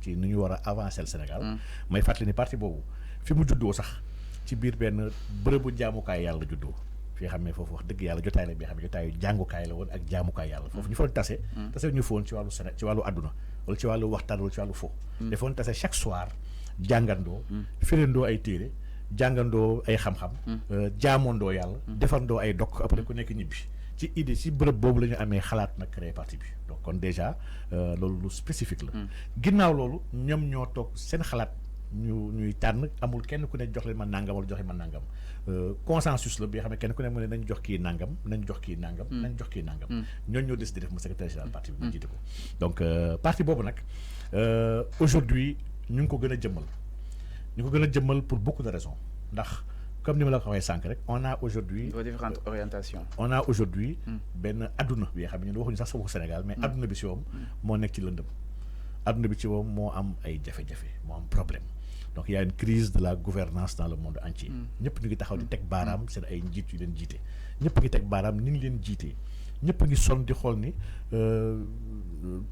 ci nu ñu war a avancer le Sénégal may fàttali ni parti boobu fi mu juddoo sax ci biir benn bërëbu jaamukaay yàlla juddoo fi nga xam ne foofu wax dëgg yàlla jotaay la bi nga xam ne jotaayu jàngukaay la woon ak jaamukaay yàlla foofu ñu fa doon tase ñu fa woon ci wàllu Sénégal ci wàllu àdduna wala ci wàllu waxtaan wala ci wàllu fo dafa woon tase chaque soir jàngandoo firindoo ay téere jàngandoo ay xam-xam jaamondoo yàlla defandoo ay dok après ku nekk ñibbi ci idée ci bërëb boobu la ñu amee xalaat nag créer parti bi donc kon déjà loolu lu spécifique la ginnaaw loolu ñoom ñoo toog seen xalaat ñuy tànn amul kenn ku ne jox leen ma nangam wala joxe ma nangam consensus la bi nga xam ne kenn ku ne mu ne nañ jox kii nangam nañ jox kii nangam nañ jox kii nangam ñooñu ñoo décidé def ma secrétaire général parti bi mu jiite ko donc parti boobu nag aujourd'hui ñu ngi ko gën a jëmmal pour beaucoup de raisons ndax comme ni ma la ko waxee sànq rek on a aujourd'hui différentes orientations on a aujourd'hui benn adduna bi nga xam ne ñun waxuñu sax sa waxu Sénégal mais adduna bi si moom moo nekk ci lëndëm adduna bi ci moom moo am ay jafe-jafe moo am problème donc il y a une crise de la gouvernance dans le monde entier ñëpp ñu ngi taxaw di teg baaraam seen ay njiit yu leen jiite ñëpp ngi teg baaraam ni ñu leen jiitee ñëpp ngi sonn di xool ni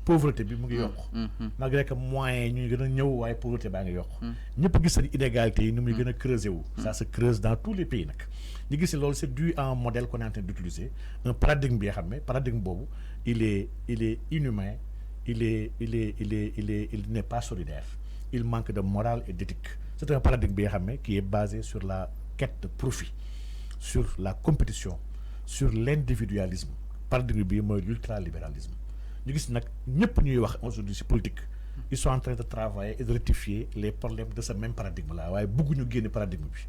pauvreté bi mu ngi yokk malgré que moyens ñu gën a ñëw waaye pauvreté baa ngi yokk ñëpp gis nañ inégalité yi ni muy gën a creuser wu ça se creuse dans tous les pays nag ñu gis ni loolu c'est dû à un modèle qu'on est en train d'utiliser un paradigme bi nga xam ne paradigme boobu il est inhumain il n'est pas solidaire il manque de morale et d'éthique c'est un paradigme bi nga xam ne qui est basé sur la quête de profit sur la compétition sur l'individualisme paradigme bi mooy l'ultralibéralisme ñu gis nag ñëpp ñuy wax aujourd'hui ci politique ils sont en train de travailler et de rectifier les problèmes de ce même paradigme là waaye bëgguñu génne paradigme bi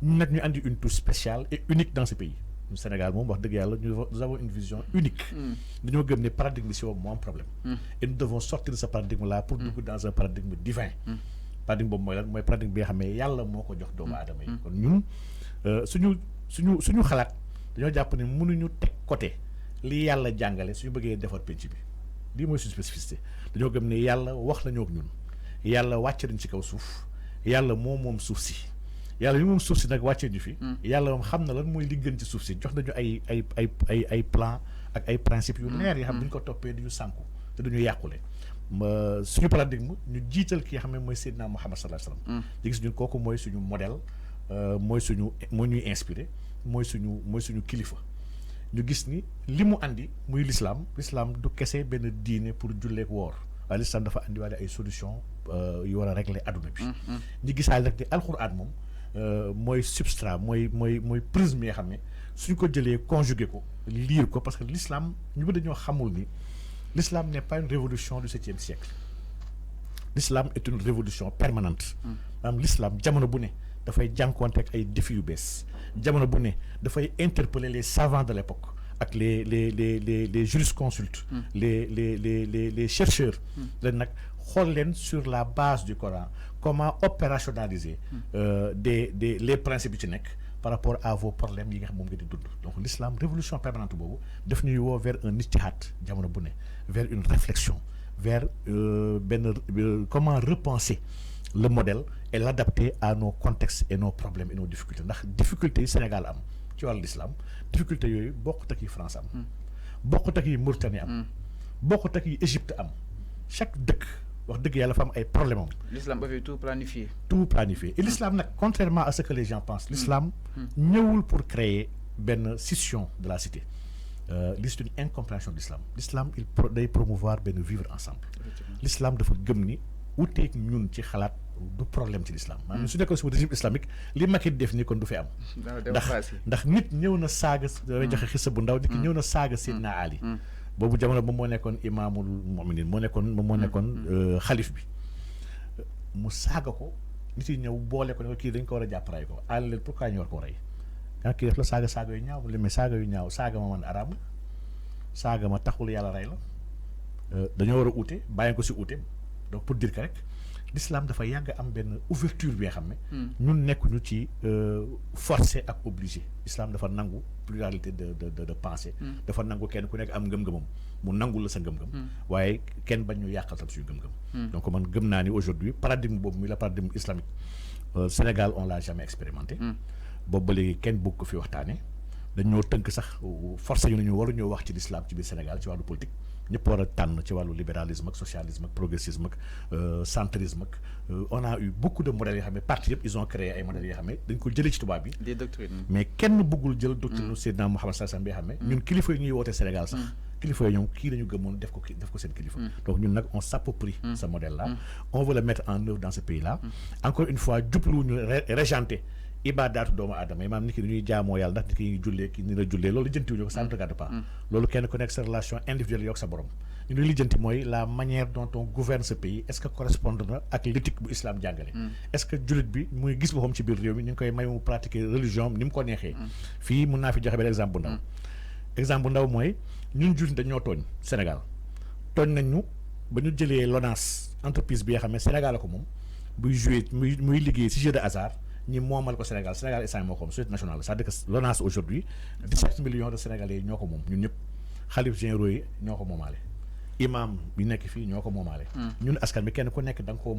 ñun nag ñu andi une touche spéciale et unique dans ce pays ñu Sénégal moom wax dëgg yàlla nous avons une vision unique dañoo gëm ne paradigme bi ci moom moo am problème et nous devons sortir de ce paradigme là pour dugg dans un paradigme divin paradigme boobu mooy lan mooy paradigme bi nga xam ne yàlla moo ko jox doomu aadama yi kon ñun suñu xalaat dañoo jàpp ne mënuñu teg côté li yàlla jàngale suñu bëggee defar penc bi lii mooy suñu spécificité dañoo gëm ne yàlla wax nañoo ak ñun yàlla wàcce nañ ci kaw suuf yàlla moom suuf si yàlla li moom suuf si nag wàccee ñu fi yàlla moom xam na lan mooy li gën ci suuf si jox nañu ay plan ak ay principes yu leer yi xam duñ ko toppee duñu sànku te duñu yàqule suñu paradigme ñu jiital ki nga xam ne mooy Seydina Muhammad sallallahu alayhi wasallam di gis ñun kooku mooy suñu modèle moo ñuy inspiré mooy suñu kilifa ñu gis ni li mu andi muy l'islam du kese benn diine pour julleek woor waaye l'islam dafa andi waale ay solution yu war a régler adduna bi ñu gisaale rek ni alxuraan moom mooy substrat mooy prisme yi nga xam ne suñ ko jëlee conjugué ko lire ko parce que l'islam ñu bëri dañoo xamul ni l'islam n'est pas une révolution du 7e siècle l'islam est une révolution permanente maanaam l'islam jamono bu ne dafay jànkuwante ak ay défis yu bees jamono bu ne dafay interpeller les savants de l'époque ak les jurisconsultes les chercheurs leen nag xool leen sur la base du Coran comment opérationnaliser les principes yi ci nekk par rapport à vos problèmes yi nga xam moom nga di dund donc l'islam révolution permanente boobu daf ñuy woo vers un ijtihad jamono bu ne vers une réflexion vers comment repenser le modèle et l'adapter à nos contextes et nos problèmes et nos difficultés ndax difficultés yi Sénégal am ci wàllu l'islam difficultés yooyu bokkut ak yi France am bokkut ak yi Mauritanie am bokkut ak yi Égypte am chaque dëkk wax dëgg yàlla fa am ay problème am l'islam avait tout planifié et l'islam nag contrairement à ce que les gens pensent l'islam ñëwul pour créer benn scission de la cité c'est une incompréhension de l'islam day promouvoir benn vivre ensemble l'islam dafa gëm ni wuteeg ñun ci xalaat du problème ci l'islam maanaam su nekkoon si régime islamique li Macky def nii kon du fi am ndax nit ñëw na saaga damay joxe xissa bu ndaw nit ki ñëw na saaga Seydina Ali boobu jamono moom moo nekkoon imaamul mu'minin moo nekkoon xalif bi mu saaga ko nit yi ñëw boole ko ne ko kii dañ ko war a jàpp ray ko àll leen pourquoi ñu war koo rey kii def la saaga yu ñaaw li mais saaga yu ñaaw saaga ma man araam saaga ma taxul yàlla rey la dañoo war a uute bàyyi ko si uute donc pour dire que rek l'islam dafa yàgg am benn ouverture bi nga xam ne ñun nekkuñu ci forcé ak obligé l'islam dafa nangu pluralité de pensée dafa nangu kenn ku nekk am ngëm-ngëmam mu nangul la sa ngëm-ngëm waaye kenn bañ ñu yàqal tam suñu ngëm-ngëm donc man gëm naa ni aujourd'hui paradigme boobu muy la paradigme islamique Sénégal on l'a jamais expérimenté boobu ba léegi kenn bëgg ko fi waxtaane dañoo tënk sax forcé ñu nañu waruñoo wax ci l'islam ci biir Sénégal ci wàllu politique ñëpp war a tànn ci wàllu libéralisme ak socialisme ak progressisme ak centrisme ak on a eu beaucoup de modèles yoo xam ne parti yëpp ils ont créé ay modèles yoo xam ne dañ ko jëlee ci tubaab bi. des doctrines. mais kenn bëggul jël doctrine Seydina Mouhamed sallallahu alayhi wa sallam bi nga xam ne ñun kilifa yi ñuy woote Sénégal sax. kilifa yi ñoom kii lañu gëmoon def ko seen kilifa. donc ñun nag on s'approprie ce modèle là. on veut le mettre en œuvre dans ce pays là. encore une fois jubluwuñu régenter ibadaatu doomu aadama yi maanaam nit ki dañuy jaamoo yàlla ndax nit ki ñuy jullee ki ni la jullee loolu lijjantiwuñu ko ça ne regarde pas. loolu kenn ku nekk sa relation individuelle yow ak sa borom. ñu li lijjanti mooy la manière dont on gouverne ce pays est-ce que correspondre na ak l'éthique bu islam jàngale. est-ce que jullit bi muy gis boppam ci biir réew mi ñu ngi koy may mu pratiquer religion ni mu ko neexee. fii mun naa fi joxe benn exemple bu ndaw. exemple bu ndaw mooy ñun jullit dañoo tooñ Sénégal tooñ nañ ñu ba ñu jëlee LONASE entreprise bi nga xam ne Sénégal la ko moom buy jouer muy liggéey ci jeu de hasard ñi moomal ko Sénégal instant moo ko moom société nationale c'est-à-dire que LONASE aujourd'hui 17 millions de Sénégalais yi ñoo ko moom ñun ñëpp xalif généraux yi ñoo ko moomaale imam bi nekk fii ñoo ko moomaale ñun askan bi kenn ku nekk da nga koo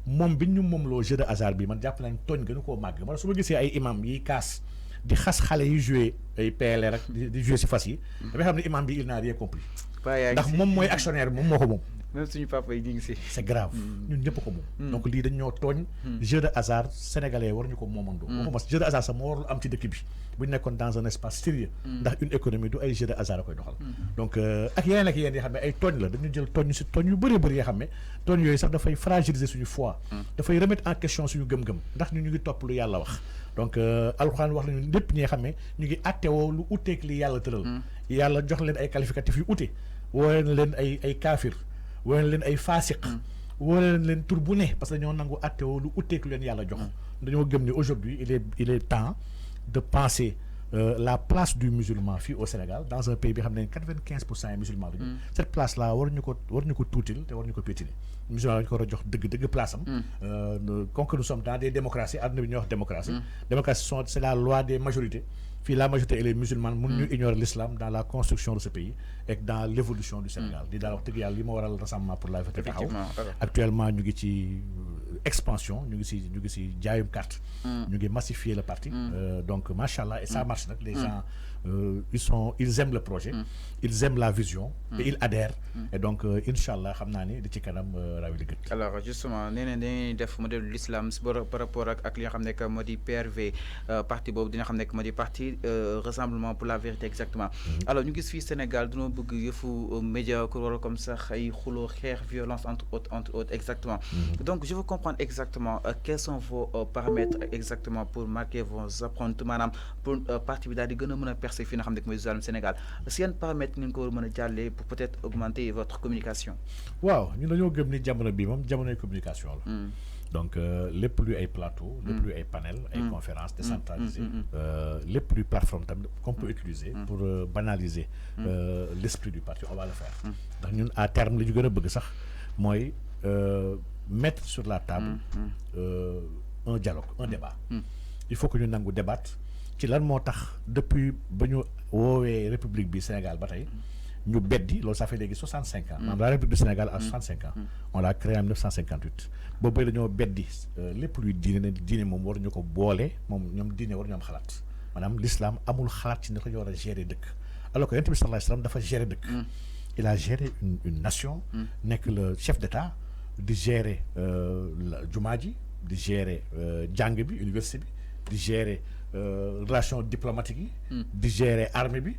moom bi ñu moom loo jeu de hasard bi man jàpp nañ tooñ gënu koo màgg man su ma gisee ay imam yiy kaas di xas xale yi joué ay PLR rek di joué si fas yi dafay xam ne imam bi il n'a rien compris ndax moom mooy actionnaire bi moom moo ko moom même suñu papa yi ñu ngi si. c'est grave ñun ñëpp ko moom donc lii dañ ñoo tooñ jeu de hasard sénégalais waruñu ko moomandoo waxuma jeu de hasard sax moo warul am ci dëkk bi bu ñu nekkoon dans un espace sérieux ndax une économie du ay jeu de hasard a koy doxal donc ak yeneen yoo xam ne ay tooñ la dañu jël tooñ si tooñ yu bëree bëri yoo xam ne tooñ yooyu sax dafay fragiliser suñu foi dafay remettre en question suñu gëm-gëm ndax ñu ngi topp lu yàlla wax donc alxuraan wax nañu lépp ñi nga xam ne ñu ngi attewoo lu uteeg li yàlla tëral yàlla jox leen ay qualificatifs yu ute woowe na leen ay kaafir woowe na leen ay faasiq woowe na leen tur bu ne parce que dañoo nangu attewoo lu uteeg lu leen yàlla jox dañoo gëm ni aujourd'hui il est temps de penser la place du musulman fii au Sénégal dans un pays bi xam ne 95% yi musulmans lañu cette place là waruñu ko tuutil te waruñu ko pétiner musulman lañu ko war a jox dëgg place am comme que nous sommes dans des démocraties àdduna bi ñuy wax démocratie c'est la loi des majorités fii la majorité elle est musulmane mun ñu ignorer l'islam dans la construction de ce pays et dans l'évolution du Sénégal di daal wax dëgg yàlla li ma waral rassemblement pour la vérité taxaw actuellement ñu ngi ci expansion ñu ngi ci jaayum carte ñu ngi massifier le parti donc machallah et ça marche nag les gens ils aiment le projet ils aiment la vision et ils adhèrent et donc inchallah xam naa ni di ci kanam rawi li gët alors justement nee na dañuy def modèle l'islam par rapport ak li nga xam ne que moo di PRV parti boobu dina xam ne que moo di parti rassemblement pour la vérité exactement alors ñu gis fii Sénégal dañoo bëgg yëfu média ko wala comme ça ay xuloo xeex violence entre autres exactement donc je veux comprendre exactement quels sont vos paramètres exactement pour marquer vos empreintes maanaam pour parti bi daal di gën a mën a percer fi nga xam ne mooy wàllum Sénégal si yenn paramètres ngeen ko war a mën a jàllee pour peut-être augmenter votre communication. waaw ñun dañoo gëm ni jamono bii moom jamonoy communication la. donc lépp luy ay plateau lépp luy ay panel ay conférences décentralisées lépp luy plateforme tamit qu'on peut utiliser pour banaliser l'esprit du parti on va le faire ndax ñun à terme li ñu gën a bëgg sax mooy mettre sur la table un dialogue un débat il faut que ñu nangu débattre ci lan moo tax depuis ba ñu woowee république bi Sénégal ba tey ñu beddi loolu ça fait léegi 65 ans maanaam la république du Sénégal a 65 ans on l'a créé en 1958 boobu bay dañoo beddi lépp luy diine moom waruñu ko boole moom ñoom diine waruñu am xalaat maanaam l'islam amul xalaat ci ne ko ñu war a gérer dëkk alors que yonent bi sallallahu alayhi wasallam dafa gérer dëkk il a géré une nation nekk le chef d'état di gérer jumaa ji di gérer jàng bi université bi di gérer relation diplomatique yi di gérer armée bi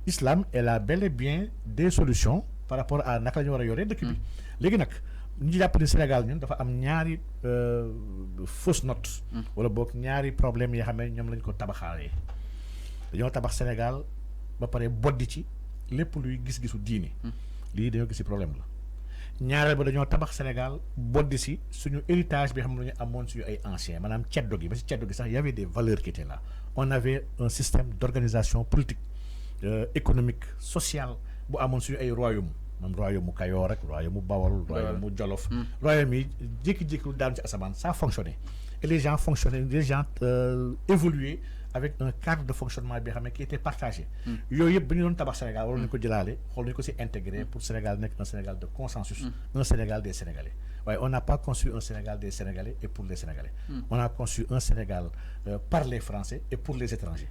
islam elle a bel et bien des solutions par rapport à naka la ñu war a yoree dëkk bi léegi nag ñu jàpp ni Sénégal ñun dafa am ñaari fausse note wala boog ñaari problème yoo xam ne ñoom lañ ko tabaxaalee dañoo tabax Sénégal ba pare boddi ci lépp luy gis-gisu diine lii dañoo gis ci problème la ñaareel ba dañoo tabax Sénégal boddi si suñu héritage bi xam ne ñu amoon suñu ay anciens maanaam ceddo gi ba si ceddo gi sax y avait des valeurs qui étaient là on avait un système d'organisation politique économique sociale bu amoon suñu ay royaume même royaume mu Kayoor rek royaume mu Bawol royaume mu Jolof royaume yi jékki-jékki daanu ci asamaan ça fonctionnait et les gens fonctionnaient les gens évoluaient avec un cadre de fonctionnement bi xam ne qui était partagé yooyu yëpp bi ñu doon tabax Sénégal waroon nañu ko jëlaale xool nañu ko si intégré pour Sénégal nekk un Sénégal de consensus un Sénégal des Sénégalais waaye on n'a pas conçu un Sénégal des Sénégalais et pour les Sénégalais on a conçu un Sénégal par les Français et pour les étrangers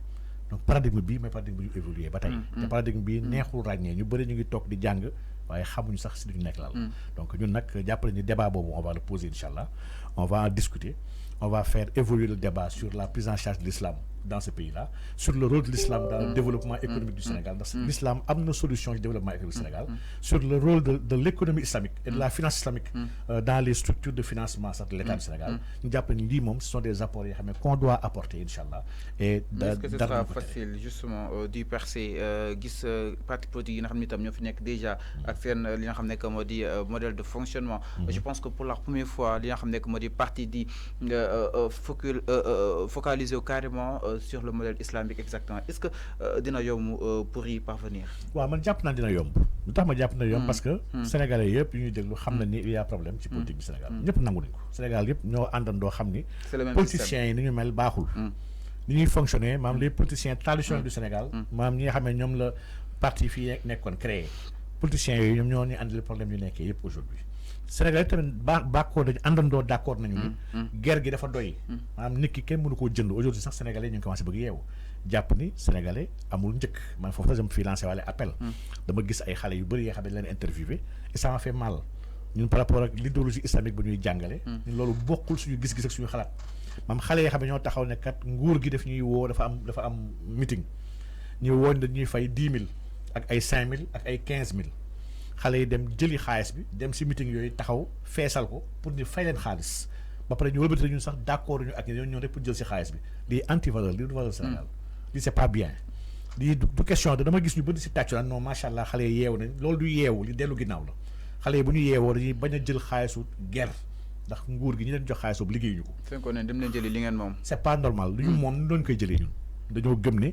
donc paradigme bii mooy paradigme yu évolué ba tey te paradigme bii neexul ràññee ñu bëri ñu ngi toog di jàng waaye xamuñu sax si duñu nekk laal donc ñun nag jàppale ni débat boobu on va le poser incha allah on va en discuter on va faire évoluer le débat sur la prise en charge de l'islam dans ce pays-là, sur le rôle de l'islam dans le développement économique du Sénégal. L'islam a une solution du développement économique du Sénégal, sur le rôle de l'économie islamique et de la finance islamique dans les structures de financement de l'État du Sénégal. Nous disons ce sont des apports qu'on doit apporter, Inch'Allah. Est-ce que ce sera facile, justement, d'y percer parti politique qui déjà un modèle de fonctionnement? Je pense que pour la première fois, les parti focaliser carrément sur le modèle islamique exactement. Est-ce que dina yomb pour y parvenir? waaw man jàpp naa dina yomb lu tax ma jàpp na yomb parce que sénégalais yëpp yu ñuy déglu xam na ni il y a problème ci politique bi Sénégal ñëpp nangu nañ ko Sénégal yëpp ñoo àndandoo xam ni politiciens yi ni ñu mel baaxul ni ñuy fonctionner maam les politiciens traditionnels du Sénégal maam ñi nga xam ne ñoom la parti fii nekkoon créé politiciens yooyu ñoom ñoo ñu àndil problème yu nekkee yëpp aujourd'hui Sénégal tamit bàkkoo dañu àndandoo d'accord nañu ni guerre gi dafa doy maanaam nit ki kenn mënu koo jënd aujourd'hui sax sénégalais ñu ngi commencé bëgg yeewu jàpp ni sénégalais amul njëkk man foofu sax dama fi lancé wala appel dama gis ay xale yu bëri yoo xam ne leen interviewé et ça m'a fait mal ñun par rapport ak l'idéologie islamique bu ñuy jàngale ñun loolu bokkul suñu gis-gis ak suñu xalaat maam xale yoo xam ne ñoo taxaw ne kat nguur gi daf ñuy woo dafa am meeting ñu wooñ dañuy fay 10 000 ak ay 5 000 ak ay 15 000 xale yi dem jëli xaalis bi dem si meeting yooyu taxaw feesal ko pour ñu fay leen xaalis ba pare ñu wëlbati ñun sax d'accord ñu ak ñoo rek pour jël si xaalis bi lii anti valeur lii du valeur Sénégal lii c'est pas bien lii du question de dama gis ñu bëri si tàccu naan non macha allah xale yi yeewu nañ loolu du yeewu li dellu ginnaaw la xale yi bu ñu yeewoo dañuy bañ a jël xaalisu guerre ndax nguur gi ñu leen jox xaalis boobu liggéeyuñu ko. fekkoon ne dem leen jëli li ngeen moom. c'est pas normal lu ñu moom ñu doon koy jëlee ñun dañoo gëm ne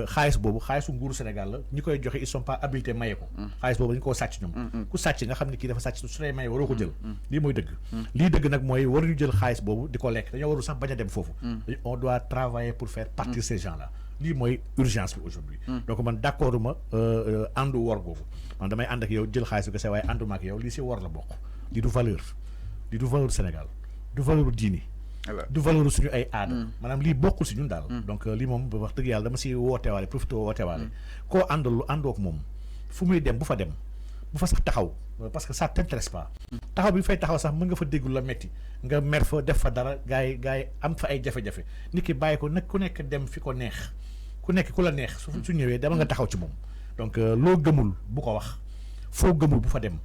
xaalis boobu xaalisu nguuru Sénégal la ñi koy joxe ils sont pas habilités maye ko xaalis boobu dañu koo sàcc ñoom ku sàcc nga xam ne kii dafa sàcc su lay maye waroo ko jël lii mooy dëgg lii dëgg nag mooy waruñu jël xaalis boobu di ko lekk dañoo warul sax bañ a dem foofu on doit travailler pour faire partir ces gens là lii mooy urgence bi aujourd'hui donc man d'accord ma àndu wor boobu man damay ànd ak yow jël xaalis bi kese waaye ànduma ak yow lii si wor la bokk lii du valeur Sénégal du valeur diini du valeur suñu ay aada maanaam lii bokkul si ñun daal donc lii moom wax dëgg yàlla dama si wootewaale profité wootewaale koo àndal lu àndook moom fu muy dem bu fa sax taxaw parce que ça t'intéresse pas taxaw bi fay taxaw sax mën nga fa déggul la metti nga mer fa def fa dara gars yi am fa ay jafe-jafe nit ki bàyyi ko nag ku nekk dem fi ko neex ku nekk ku la neex su ñëwee dama nga taxaw ci moom donc loo gëmul bu ko wax foo gëmul bu fa dem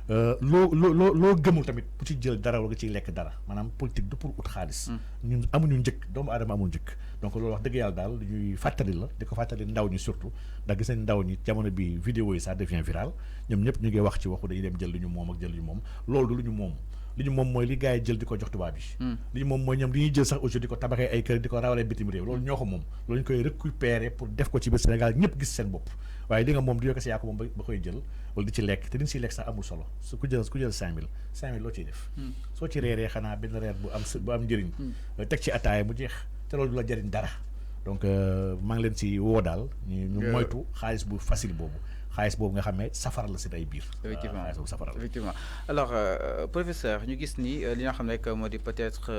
loo gëmul tamit bu ci jël dara wala nga ciy lekk dara maanaam politique du pour ut xaalis ñun amuñu njëkk doomu aadama amul njëkk donc loolu wax dëgg yàlla daal ñuy fàttali la di ko fàttali ndaw ñi surtout ndax gis nañ ndaw ñi jamono bi vidéo yi ça devient viral ñoom ñëpp ñu ngi wax ci waxu dañuy dem jël lu ñu moom ak jël lu ñu moom loolu du lu ñu moom li ñu moom mooy li gars yi jël di ko jox tubaab yi li ñu moom mooy ñoom li ñuy jël sax aujourd'hui di ko tabaxee ay kër di ko rawalee bitim réew loolu ñoo ko moom loolu ñu koy récupérer pour def ko ci biir Sénégal ñëpp gis seen bopp waaye li nga moom di yokk si yaa ko moom ba koy jël wala di ci lekk te di siy lekk sax amul solo su ku jël 5000 loo ciy def soo ci reeree xanaa benn reer bu am njëriñ teg ci ataaya mu jeex te loolu du la jëriñ dara donc maa ngi leen si woo daal ñu moytu xaalis bu facile boobu xaalis boobu nga xam ne safara la si day biir. effectivement alors professeur ñu gis ni li nga xam ne moo di peut-être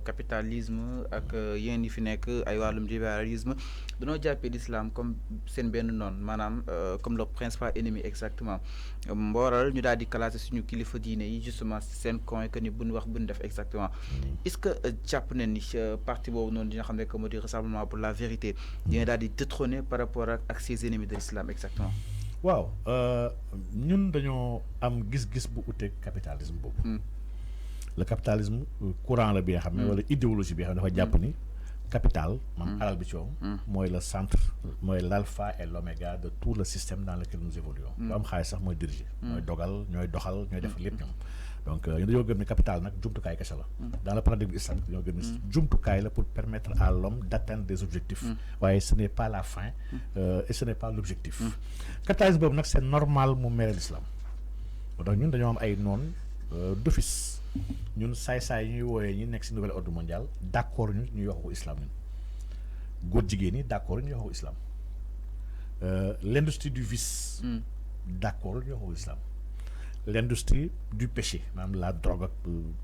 capitalisme ak yéen yi fi nekk ay wàllum libéralisme dañoo jàppee l'islam comme seen benn noonu maanaam comme le principal ennemi exactement mbooral ñu daal di classé suñu kilifa diine yi justement seen coin que ni buñ wax buñ def exactement est-ce que jàpp ne ni parti boobu noonu li nga xam ne moo di Rassemblement pour la vérité dina daal di détrôner par rapport ak ces ennemis de l'islam exactement. waaw ñun dañoo am gis-gis bu uteeg capitalisme boobu le capitalisme courant la bi nga xam ne wala idéologie bi nga xam ne dafa jàpp ni capital maanaam alal bi ci moom mooy le centre mooy l'alpha et l'oméga de tout le système dans lequel nous évoluons bu am xaalis sax mooy diriger mooy dogal ñooy doxal ñooy def lépp ñoom donc ñu dañoo gëm ni capital nag jumtukaay kese la dans le paradigme islamique dañoo gëm ni jumtukaay la pour permettre à l'homme d'atteindre des objectifs waaye ce n'est pas la fin et ce n'est pas l'objectif capitalisme boobu nag c'est normal mu mere l'islam moo tax ñun dañoo am ay noon d'office ñun saay-saay ñuy wooyee ñi nekk ci nouvel ordre mondial d'accord ñu ñuy wax ko islam ñun góor jigéen ñi d'accord ñuy wax ko islam l'industrie du vice d'accord ñuy wax ko islam l'industrie du péché maanaam la drogue ak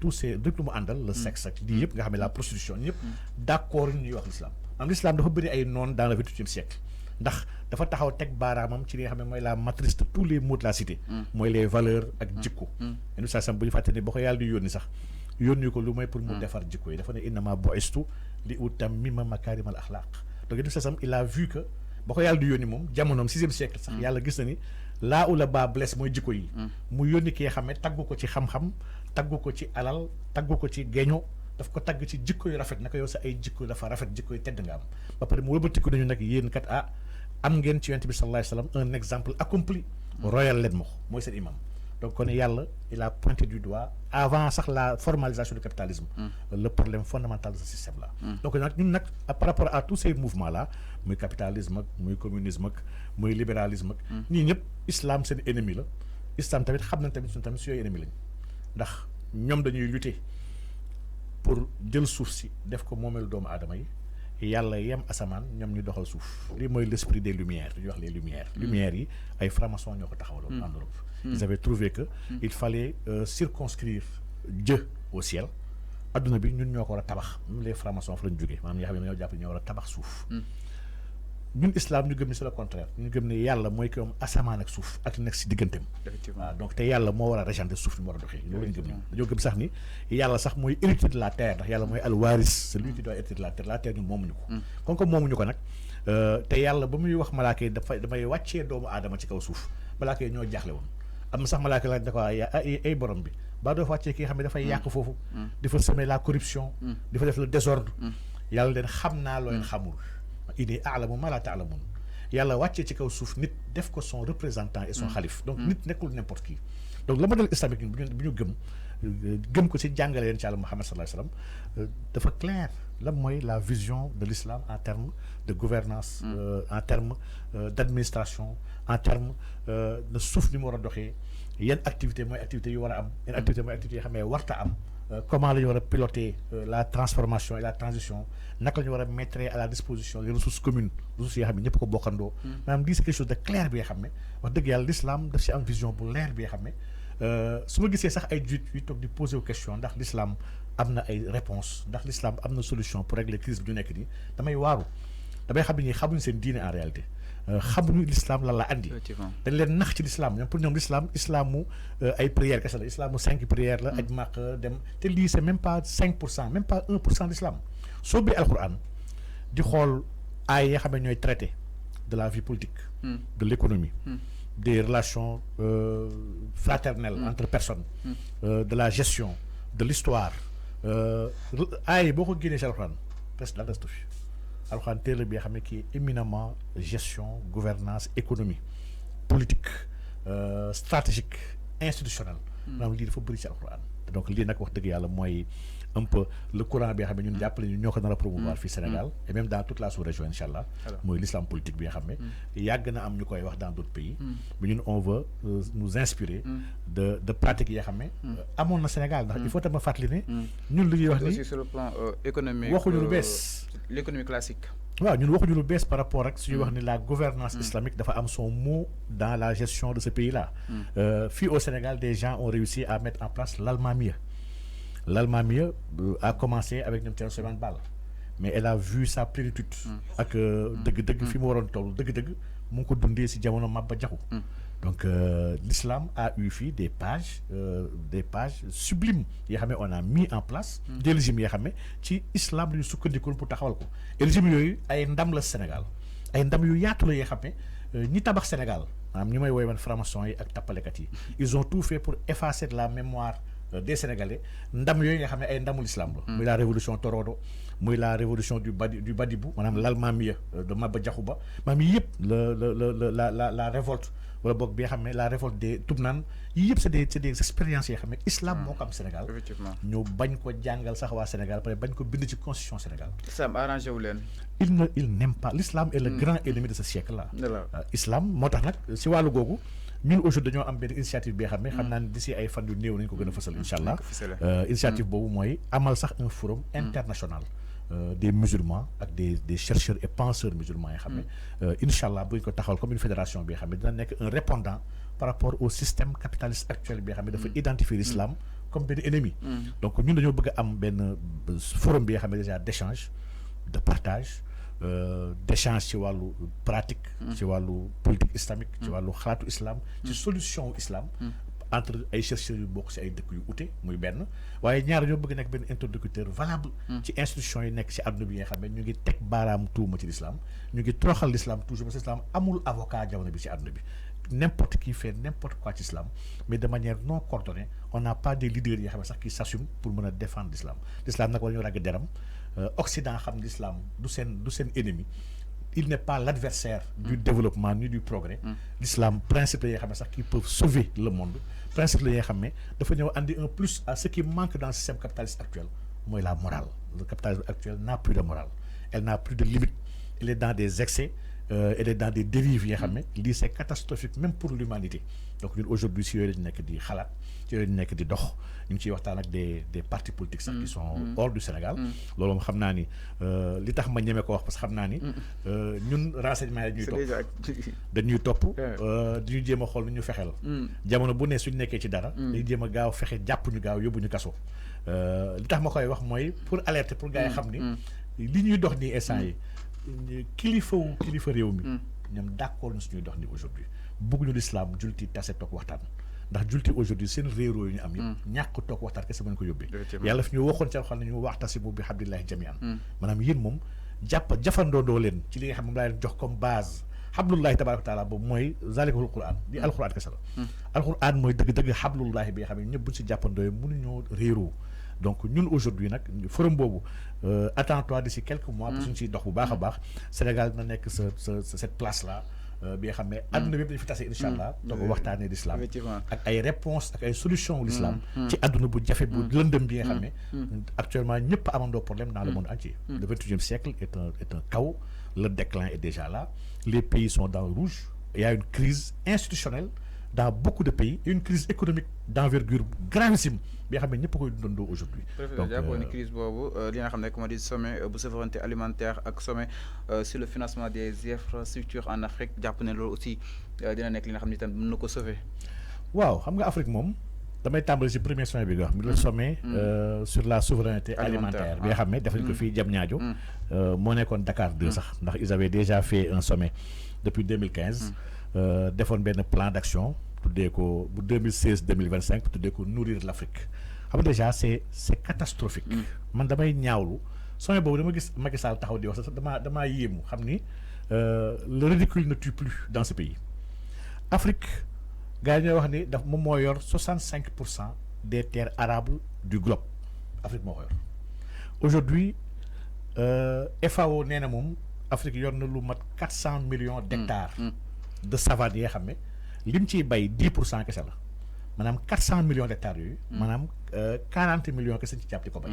tous ces dëkk lu mu àndal le sexe ak lii yëpp nga xam ne la prostitution ñëpp d'accord ñuy wax l'islam maanaam l'islam dafa bëri ay noon dans le 28e siècle ndax dafa taxaw teg baaraamam ci li nga xam ne mooy la matrice de tous les maux de la cité mooy les valeurs ak jikko enu saa sam bu ñu fàtte ne boo ko yàlla di yónni sax yónni ko lu mooy pour mu defar jikko yi dafa ne innama bu'istu li utammima makarimal axlaq donc enu saa sam il a vu que boo ko yàlla di yónni moom jamonoom 6e siècle sax yàlla gis na ni là où la bas blesse mooy jikko yi mu yónni ki nga xam ne taggu ko ci xam-xam taggu ko ci alal taggu ko ci geño daf ko tagg ci jikko yu rafet naka yow sa ay jikko dafa rafet jikko yu tedd nga am ba pare mu wëlbatiku nañu nag yéen kat am ngeen ci yonent bi sallallahu alayhi wa sallam un exemple accompli royal leen ma ko mooy seen imam donc kon yàlla il a pointé du doigt avant sax la formalisation du capitalisme le problème fondamental de ce système là donc nag ñun nag par rapport à tous ces mouvements là muy capitalisme ak muy communisme ak muy libéralisme ak ñii ñëpp islam seen ennemi la islam tamit xam nañ tamit suñu tamit su yooyu ennemi lañ ndax ñoom dañuy lutter pour jël suuf si def ko moomeelu doomu aadama yi yàlla yem asamaan ñoom ñu doxal suuf lii mooy l'esprit des lumières dañuy wax les lumières yi ay francs-maçons ñoo ko taxawaloon en Europe ils avaient trouvé que il fallait circonscrire Dieu au ciel adduna bi ñun ñoo ko war a tabax même les francs-maçons fa lañ jógee maanaam ñi xam ne ñoo jàpp ñoo war a tabax suuf ñun islam ñu gëm ni c'est le contraire ñu gëm ne yàlla mooy ko am asamaan ak suuf ak li nekk si digganteem waaw donc te yàlla moo war a régenter suuf ni mu war a doxee loolu lañ gëm ñun dañoo gëm sax ni yàlla sax mooy héritier de la terre ndax yàlla mooy alwaris celui qui doit hériter de la terre ñun moomuñu ko comme que moomuñu ko nag te yàlla ba muy wax malaaka yi damay wàccee doomu aadama ci kaw suuf malaaka yi ñoo jaaxle woon am na sax malaaka laaj da ko ay borom bi ba doo fa wàccee ki nga xam ne dafay yàq foofu di fa semer la corruption di fa def le désordre yàlla leen xam naa loo leen xamul inni a'lamu ma la ta'lamun yàlla wàccee ci kaw suuf nit def ko son représentant et son xalif donc nit nekkul n'importe qui donc le modèle islamique bi ñu gëm ko ci jàngale yeen ci Yàlla Muhammad sallallahu alayhi wa sallam dafa clair lan mooy la vision de l'islam en termes de gouvernance en termes d'administration en termes de suuf ni mu war a doxee yan activité mooy activité yu war a am yan activité mooy activité yoo xam ne warta am comment la ñu war a piloter la transformation et la transition naka la ñu war a mettre à la disposition des ressources communes ressources yoo xam ne ñëpp ko bokkandoo maanaam lii c'est quelque chose de clair bi nga xam ne wax dëgg yàlla l'islam daf si am vision bu leer bi nga xam ne su ma gisee sax ay juit yu toog di poser wu question ndax l'islam am na ay réponses ndax l'islam am na solution pour régler crise bi ñu nekk nii damay waaru damay xam ne ñi xamuñu seen diine en réalité xamuñu l'islam lan la andi dañ leen nax ci l'islam ñoom pour ñoom l'islam islamu ay prières kese la islamu 5 prières la aj maq dem te lii c'est même pas 5% même pas 1% d'islam soo bee alquran di xool ay yi nga xam ne ñooy traité de la vie politique de l'économie des relations fraternelles entre personnes de la gestion de l'histoire ay boo ko génnee ci alquran presque dara des fi alxuraan téere bi nga xam ne qui est éminemment gestion gouvernance économie politique stratégique institutionnelle maanaam lii dafa bëri ci alxuraan donc lii nag wax dëgg yàlla mooy un peu le courant bi nga xam ne ñun jàppale ñu ñoo ko nar a promouvoir fii Sénégal et même dans toute la sous-région incha allah mooy l'islam politique bi nga xam ne yàgg na am ñu koy wax dans d'autres pays mais ñun on veut nous inspirer de pratiques yi nga xam ne amoon na Sénégal ndax il faut tamit fàttali ne ñun li ñuy wax ni aussi sur le plan économique waxuñu lu bees l'économie classique waaw ñun waxuñu lu bees par rapport ak suñuy wax ni la gouvernance islamique dafa am son mot dans la gestion de ce pays là fii au Sénégal des gens ont réussi à mettre en place l'Almamia a commencé avec ñoom Thierno Souleymane Baal mais elle a vu sa plénitude ak dëgg-dëgg fi mu waroon toll dëgg-dëgg mu ngi ko dundee ci jamono Maba Diakhou donc l'islam a eu fii des pages sublimes yoo xam ne on a mis en place des régimes yoo xam ne ci islam la ñu sukkandikoon pour taxawal ko et régimes yooyu ay ndam la Sénégal ay ndam yu yaatu la yoo xam ne ñi tabax Sénégal maanaam ñi may woy man franc-maçon yi ak tappalekat yi ils ont tout fait pour effacer de la mémoire des Sénégalais ndam yooyu nga xam ne ay ndamul islam la muy la révolution Torodo muy la révolution du Badibou maanaam l'Almamia de Maba Diakhou Ba maanaam yëpp la révolte wala boog bi nga xam ne la révolte des Toubnane yii yëpp c'est des expériences yoo xam ne islam moo ko am Sénégal ñu bañ ko jàngal sax waa Sénégal pare bañ ko bind ci constitution Sénégal islam arrangé wu leen il n'aime pas l'islam est le grand ennemi de ce siècle là islam moo tax nag si wàllu googu ñun aujourd'hui dañoo am benn initiative bi nga xam ne xam naa ne d'ici ay fan yu néew nañu ko gën a fësal incha allah initiative boobu mooy amal sax un forum international des musulmans ak des chercheurs et penseurs musulmans yi xam ne incha allah bu ñu ko taxawal comme une fédération bi nga xam ne dina nekk un répondant par rapport au système capitaliste actuel bi nga xam ne dafa identifier l'islam comme benn ennemi. Donc ñun dañoo bëgg a am benn forum bi nga xam ne déjà d'échange de partage d'échange ci wàllu pratique ci wàllu politique islamique ci wàllu xalaatu islam ci solution islam entre ay chercheurs yu bokk ci ay dëkk yu ute muy benn waaye ñaar ñoo bëgg nekk benn interlocuteur valable ci institution yi nekk ci àdduna bi nga xam ne ñu ngi teg baaraam tuuma ci l'islam ñu ngi toroxal l'islam toujours parce que l'islam amul avocat jamono bi ci àdduna bi n'importe qui fait n'importe quoi ci l'islam mais de manière non coordonnée on n'a pas des leaders yi nga xam ne sax qui s'assument pour mën a défendre l'islam nag wala ñu ragg deram Occident xam l'islam du seen ennemi il n'est pas l'adversaire du développement ni du progrès l'islam principe la yi nga xam ne sax qui peuvent sauver le monde principe la yi nga xam ne dafa ñëw andi un plus à ce qui manque dans le système capitaliste actuel mooy la morale le capitalisme actuel n'a plus de morale elle n'a plus de limite elle est dans des excès elle est dans des dérives yi nga xam ne lii c'est catastrophique même pour l'humanité donc ñun aujourd'hui si yooyu lañu nekk di xalaat ci yooyu lañu nekk di dox ñu ngi ciy waxtaan ak des partis politiques sax qui sont hors du Sénégal loolu moom xam naa ni li tax ma ñeme ko wax parce que xam naa ni ñun renseignement yi dañuy topp dañuy jéem a xool nu ñu fexeel jamono bu ne suñu nekkee ci dara dañuy jéem a gaaw fexe jàpp ñu gaaw yóbbu ñu kaso li tax ma koy wax mooy pour alerter pour gars yi xam ni li ñuy dox nii instant yi kilifa réew mi ñoom d'accord na suñuy dox ni aujourd'hui bëgguñu l'islam julti tase toog waxtaan ndax julti aujourd'hui seen réeroo yu ñu am yëpp ñàkk toog waxtaan kese mën ko yóbbee yàlla fi ñu waxoon ci alxuraan ne ñu wa'tasimu bi hablillahi jami'an maanaam yéen moom jafandoondoo leen ci li nga xam moom laa leen jox comme base hablullahi tabaraka wa taala boobu mooy zalikul quran di alxuraan kese la alxuraan mooy dëgg-dëgg hablullahi bi nga xam ne ñëpp buñ si jàppandooyee mënuñoo réeroo donc ñun aujourd'hui nag forum boobu attends-toi d'ici quelques mois parce que ñu siy dox bu baax a baax Sénégal na nekk cette place là bi nga xam ne àdduna bi dañu fi tase incha allah donc waxtaanee l'islam ak ay réponses ak ay solutions l'islam ci àdduna bu jafe bu lëndëm bi nga xam ne actuellement ñëpp amandoo problème dans le monde entier le 21e siècle est un chaos le déclin est déjà là les pays sont dans le rouge il y a une crise institutionnelle dans beaucoup de pays et une crise économique d'envergure gravissime bi nga xam ne ñëpp koy dundandoo aujourd'hui donc jàppoo ni crise boobu li nga xam ne moo di sommet bu souveraineté alimentaire ak sommet sur le financement des infrastructures en Afrique jàpp ne loolu aussi dina nekk li nga xam ne itam mën na ko sauver. waaw xam nga Afrique moom damay tàmbali ci premier sommet bi nga wax mi le sommet sur la souveraineté alimentaire bi nga xam ne def nañ ko fii Diamniadio moo nekkoon Dakar 2 sax ndax ils avaient déjà fait un sommet depuis 2015 defoon benn plan d'action tuddee ko bu 2016-2025 tuddee ko nourrir l'Afrique xam nga déjà c'est catastrophique man damay ñaawlu sommet boobu dama gis Macky Sall taxaw di wax sax damaa yéemu xam ni le ridicule ne tue plus dans ce pays Afrique gars yi ñooy wax ni daf moom moo yor 65% des terres arables du globe Afrique moo ko yor aujourd'hui FAO nee na moom Afrique yor na lu mat 400 millions d'hectares de savane yi nga xam ne lim ciy bay 10% kese la maanaam 400 millions d'hectares yooyu maanaam 40 millions kese ci jàpp di ko bay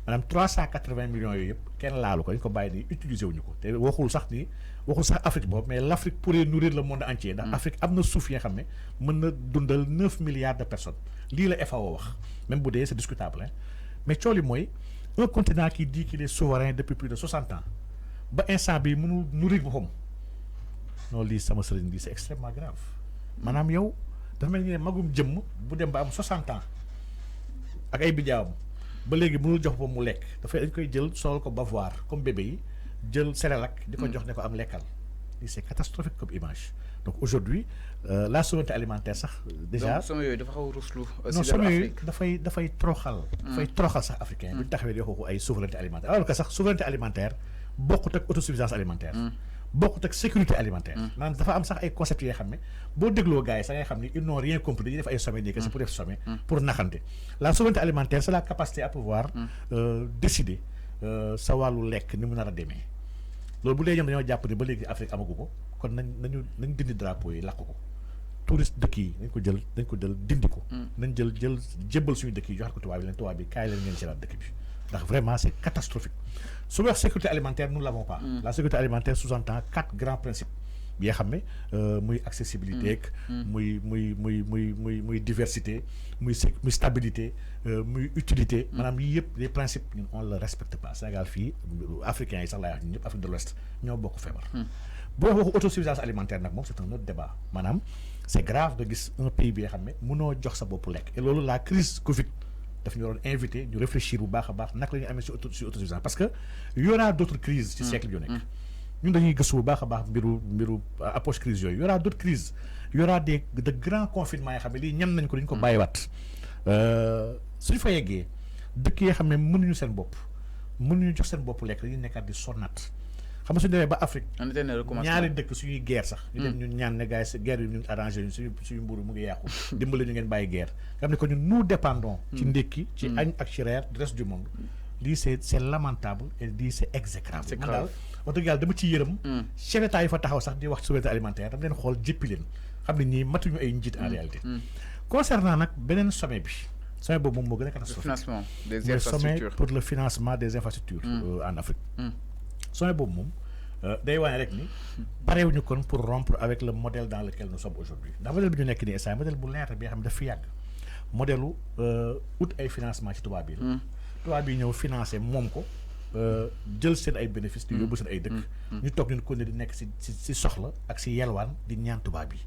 maanaam 380 millions yooyu yëpp kenn laalu ko dañ ko bàyyi ni utiliser wuñu ko te waxul sax Afrique boobu mais l'Afrique pourrait nourrir le monde entier ndax Afrique am na suuf yi nga xam ne mën na dundal 9 milliards de personnes lii la FAO wax même bu dee c'est discutable hein mais cooli mooy un continent qui dit qu'il est souverain depuis plus de 60 ans ba instant bi mënul nourrir boppam non lii sama sëriñ lii c'est extrêmement grave maanaam yow dafa mel ni ne magum jëmm bu dem ba am 60 ans ak ay bijaawam ba léegi mënul jox ba mu lekk dafay dañ koy jël sool ko bavoir comme bébé yi jël Cerelac di ko jox ne ko am lekkal lii c'est catastrophique comme image donc aujourd'hui la souveraineté alimentaire sax déjà donc sommet yooyu dafa xaw a ruslu non sommet yooyu dafay toroxal sax africain bu ñu taxawee di waxu ay souveraineté alimentaire alors que sax souveraineté alimentaire bokkut ak autosuffisance alimentaire bokkut ak sécurité alimentaire maanaam dafa am sax ay concepts yoo xam ne boo dégloo gars yi sax ngay xam ni ils n'ont rien compris dañuy def ay sommets nii que c'est pour def sommet pour naxante la souveraineté alimentaire c'est la capacité à pouvoir décider sa wàllu lekk ni mu nar a demee loolu bu dee ñoom dañoo jàpp ni ba léegi Afrique amagu ko kon nañ dindi drapeau yi làq ko touriste dëkk yi nañ ko jël dindi ko nañ jël jébbal suñu dëkk yi joxat ko tubaab yi leen tubaab bi kaay leen ngeen seelaat dëkk bi ndax vraiment c'est catastrophique su wax sécurité alimentaire nous l'avons pas la sécurité alimentaire sous-entend 4 grands principes bi nga xam ne muy accessibilité muy diversité muy stabilité muy utilité maanaam yii yëpp les principes ñun on le respecte pas Sénégal fii africains yi sax laay wax ñun ñëpp Afrique de l'Ouest ñoo bokk feebar boo waxu autosuffisance alimentaire nag moom c'est un autre débat maanaam c'est grave de gis un pays bi nga xam ne mënoo jox sa bopp lekk et loolu la crise Covid daf ñu waroon invité ñu réfléchir bu baax a baax naka la ñuy amee si autosuffisance parce que y aura d'autres crises ci siècle yu nekk ñun dañuy gëstu bu baax a baax mbiru approche crise yooyu y aura d'autres crises y aura de grands confinements yoo xam ne lii ñam nañ ko dañu ko bàyyiwaat suñu fa yeggee dëkk yi xam ne mënuñu seen bopp mënuñu jox seen bopp lekk dañuy nekkaat di sonnaat xam nga suñu demee ba Afrique ñaari dëkk suñuy guerre sax ñu dem ñun ñaan ne gars yi guerre yi ñun arrangé ñu suñu mburu mu ngi yàqu dimbali ñu ngeen bàyyi guerre nga xam ne ko ñun nous dépendons ci ndékki ci añ ak ci reer du reste du monde lii c'est lamentable et lii c'est exécrable man daal wax dëgg yàlla dama ci yërëm chef d'État yi fa taxaw sax di wax souveraineté alimentaire dama leen xool jëppi leen xam ne ñii matuñu ay njiit en réalité concernant nag beneen sommet bi sommet boobu moom moo gën a catastrophique le sommet pour le financement des infrastructures en Afrique sommet boobu moom day wane rek ni parewuñu kon pour rompre avec le modèle dans lequel nous sommes aujourd'hui ndax modèle bi ñu nekk nii instant modèle bu leer bi nga xam ne daf fi yàgg modèle ut ay financement ci tubaab yi la tubaab yi ñëw financé moom ko jël seen ay bénéfices di yóbbu seen ay dëkk ñu toog ñun ko ne di nekk si soxla ak si yelwaan di ñaan tubaab yi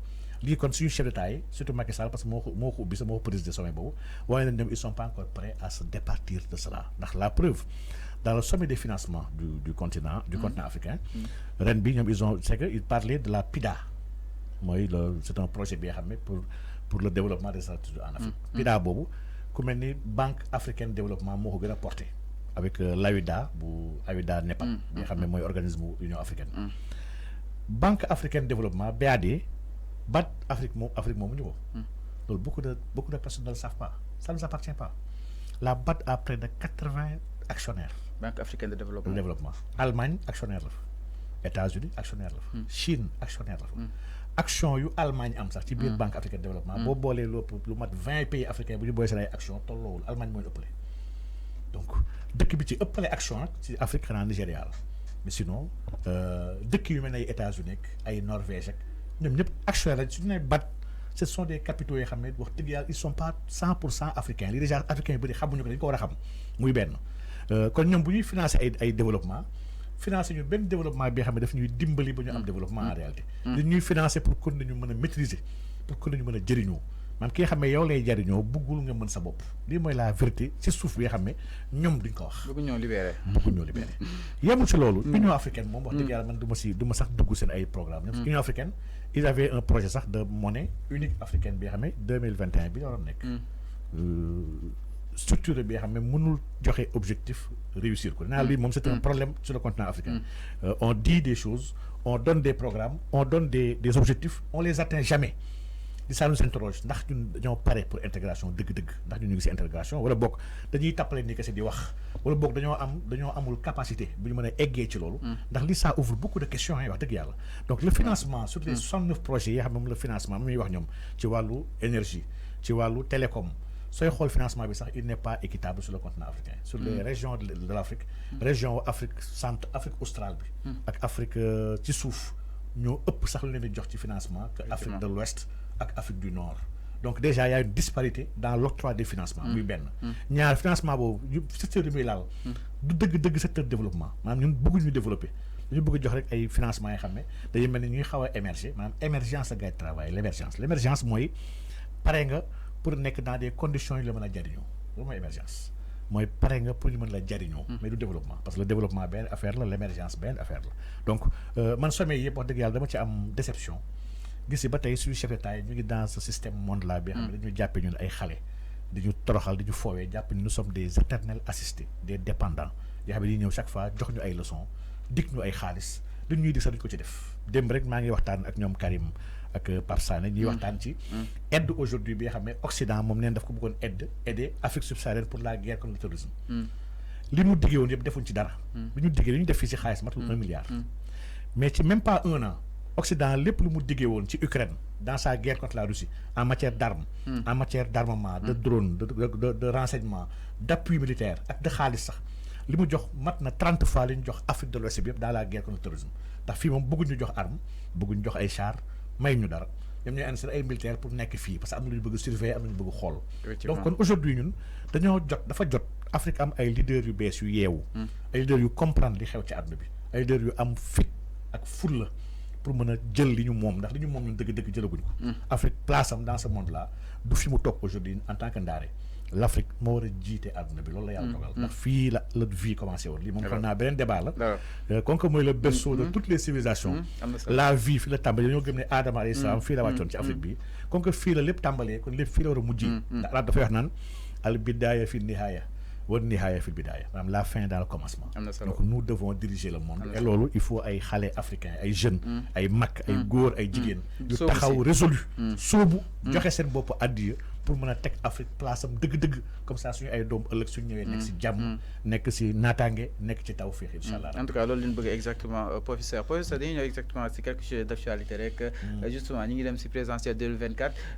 lii kon suñu chef d'État yi surtout Macky Sall parce que moo ko ubbi sa moo ko présidé sommet boobu waaye nañ dem ils sont pas encore prêts à se départir de cela ndax la preuve dans le sommet des financements du continent africain ren bi ñoom ils parlaient de la PIDA mooy c'est un projet bi nga xam ne pour le développement des infrastructures en Afrique PIDA boobu ku mel ni Banque africaine de développement moo ko gën a porté avec l'AUDA AUDA NEPAD bi nga xam ne mooy organisme Union africaine Banque africaine de développement BAD BAD Afrique moomu ñu ko loolu beaucoup de personnes ne le savent pas ça ne nous appartient pas la BAD a près de 80 actionnaires. Banque africaine de développement. Allemagne actionnaire la fa États-Unis actionnaire la fa Chine actionnaire la fa action yu Allemagne am sax ci biir Banque africaine de développement boo boolee lu mat 20 pays africains bu ñu boolee seen ay action tolloowul Allemagne mooy ëppale donc dëkk bi ci ëppale action nag ci Afrique xanaa Nigéria la mais sinon dëkk yu mel ne ay États-Unis ay Norvège ak ñoom ñëpp actionnaire lañ su ñu nee BAD ce sont des capitaux yoo xam ne wax dëgg yàlla ils sont pas 100% africains li déjà africains yu bëri xamuñu ko dañu ko war a xam muy benn kon ñoom bu ñuy financer ay développement financer ñu benn développement bi nga xam ne daf ñuy dimbali ba ñu am développement en réalité li ñuy financer pour que ñu mën a maîtriser pour que ñu mën a jëriñoo maanaam ki nga xam ne yow lay jëriñoo buggul nga mën sa bopp lii mooy la vérité ci suuf bi nga xam ne ñoom duñ ko wax bëgg ñoo libéré yemul ci loolu Union africaine moom wax dëgg yàlla man du ma sax dugg seen ay programme ñoom Union africaine ils avaient un projet sax de monnaie unique africaine bi nga xam ne 2021 bi waroon nekk structure bi nga xam ne mënul joxe objectif réussir ko naa lii moom c'est un problème sur le continent africain on dit des choses on donne des programmes on donne des objectifs on les atteint jamais di saa ñu s'interroge ndax ñun dañoo pare pour intégration dëgg-dëgg ndax ñun ñu ngi si intégration wala boog dañuy tàppale ni kese di wax wala boog dañoo amul capacité bu ñu mën a eggee ci loolu ndax li ça ouvre beaucoup de questions yi wax dëgg yàlla donc le financement sur les 69 projets yi xam ne moom le financement muy wax ñoom ci wàllu énergie ci wàllu télécom sooy xool financement bi sax il n'est pas équitable sur le continent africain sur les régions de l'Afrique région Afrique centre Afrique australe bi ak Afrique ci suuf ñoo ëpp sax lu leen di jox ci financement que Afrique de l'Ouest ak Afrique du Nord donc déjà il y a une disparité dans l'octroi des financements muy benn ñaar financement boobu secteur bi muy laal du dëgg secteur développement maanaam ñun bëgguñu développer dañu bëgg jox rek ay financement yi xam ne dañuy mel ni ñuy xaw a émerger maanaam émergence la gars yi travail l'émergence mooy pare nga pour nekk dans des conditions yu la mën a jariñoo loolu mooy émergence mooy pare nga pour ñu mën la jariñoo mais du développement parce que le développement benn affaire la l'émergence benn affaire la donc man sommet yëpp wax dëgg yàlla dama ci am déception gis ba tey suñu chef d'État yi ñu ngi dans ce système monde là bi xam ne dañu jàppee ñun ay xale di ñu toroxal di ñu foowee jàpp ni nous sommes des éternels assistés des dépendants yoo xam ne di ñëw chaque fois jox ñu ay leçons dig ñu ay xaalis duñ ñuy di sax duñ ko ci def démb rek maa ngi waxtaan ak ñoom Karim ak Pape Sané ñuy waxtaan ci aide aujourd'hui bi nga xam ne Occident moom neen daf ko bëggoon aider Afrique subsaharienne pour la guerre contre le terrorisme li mu diggee woon yëpp defuñ ci dara li ñu diggee li ñu def fii ci xaalis matul 1 milliard mais ci même pas 1 an Occident lépp lu mu diggee woon ci Ukraine dans sa guerre contre la Russie en matière d'armes en matière d'armement de drone de renseignement d'appui militaire ak de xaalis sax li mu jox mat na 30 fois li ñu jox Afrique de l'Ouest bi yëpp dans la guerre contre le terrorisme ndax fii moom bëgguñu jox arme bëgguñu jox ay chars may ñu dara ñoom ñooy ànd seen ay militaires pour nekk fii parce que am na lu ñu bëgg surveiller am na ñu bëgg xool donc kon aujourd'hui ñun dafa jot Afrique am ay leaders yu bees yu yeewu ay leaders yu comprendre li xew ci àdduna bi ay leaders yu am fit ak fulla pour mën a jël li ñu moom ndax li ñu moom ñun dëgg-dëgg jëlaguñ ko. Afrique place am dans ce monde là du fi mu toog aujourd'hui en tant que ndaare. L'Afrique moo war a jiite àdduna bi loolu la yàlla dogal. ndax fii la vie commencé woon lii moom xam naa beneen débat la. comme que mooy le berceau de toutes les civilisations. la vie fi la tàmbalee dañoo gëm ne Adama alayhi salaam fii la wàccoon ci Afrique bi. comme que fii la lépp tàmbalee kon lépp fii la war a mujjee. ndax arab dafay wax naan al bidaaya fi nihaaya wa nihaaya fi bidaaya maanaam la fin dans le commencement. donc nous devons diriger le monde. et loolu il faut ay xale africains ay jeunes. ay mag ay góor ay jigéen. yu taxaw résolu. soobu joxe seen bopp addiya pour mën a teg Afrique place am dëgg-dëgg comme ça suñu ay doom ëllëg suñu ñëwee nekk si jàmm nekk si naataange nekk ci tawfeex incha allah. en tout cas loolu li ñu bëgg exactement professeur dañuy ñëw exactement si quelque chose d'actualité rek justement ñi ngi dem si présidentielle 2024